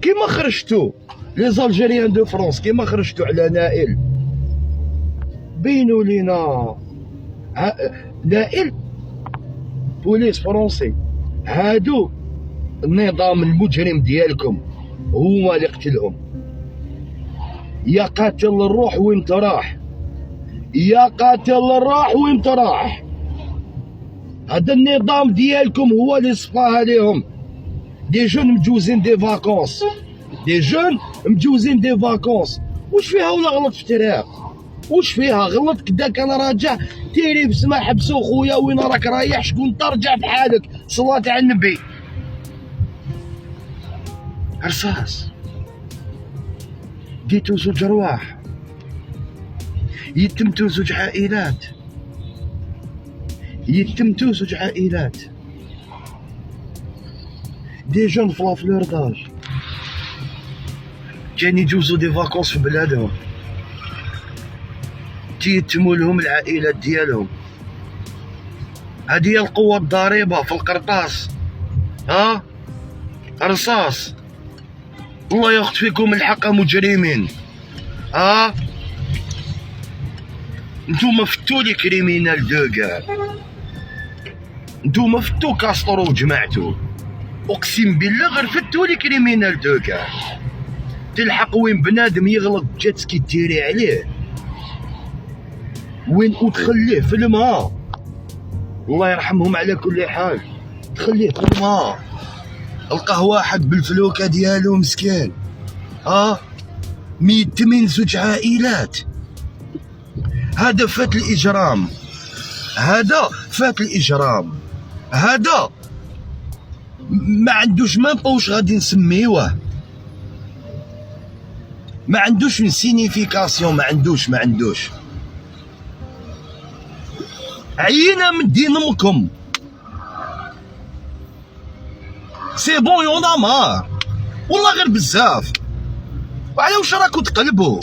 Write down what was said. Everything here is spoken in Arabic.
كيما خرجتوا لي زالجيريان دو فرونس، كيما خرجتوا على نائل، بينوا لينا نائل بوليس فرونسي. هادو النظام المجرم ديالكم هما اللي قتلهم. يا قاتل الروح وين تراح، يا قاتل الروح وين تراح. هذا النظام ديالكم هو اللي صفاها ليهم. دي جون مجوزين دي فاكونس، دي جون مجوزين دي فاكونس. واش فيها ولا غلط في الطريق؟ واش فيها غلط كدا كان راجع تيري بسما حبسو خويا وين راك رايح، شكون ترجع بحالك، صلاة على النبي. رصاص ديتو زوج ارواح، يتمتو زوج عائلات، يتمتو زوج عائلات. دي جون في لافلور داج كان يجوزو دي فاكونس في بلادهم، تيتموا لهم العائلات ديالهم. هذه هي القوة الضاربة في القرطاس. ها رصاص، الله ياخذ فيكم الحق مجرمين. ها نتوما فتوا لي كريمينال دو كاع، نتوما فتوا كاسترو وجمعتو، اقسم بالله غير فتوا لي كريمينال دو كاع. تلحق وين بنادم يغلط جاتسكي تيري عليه، وين وتخليه في الماء. الله يرحمهم على كل حال، تخليه في الماء. لقاه واحد بالفلوكه ديالو مسكين، ميتمين زوج عائلات. هذا فات الاجرام، هذا فات الاجرام، هذا ما عندوش ما واش غادي نسميوه، ما عندوش سينيفيكاسيون، ما عندوش. عينا من دين امكم، سي بون يونا مار والله غير بزاف. وعلى واش راكو تقلبوا؟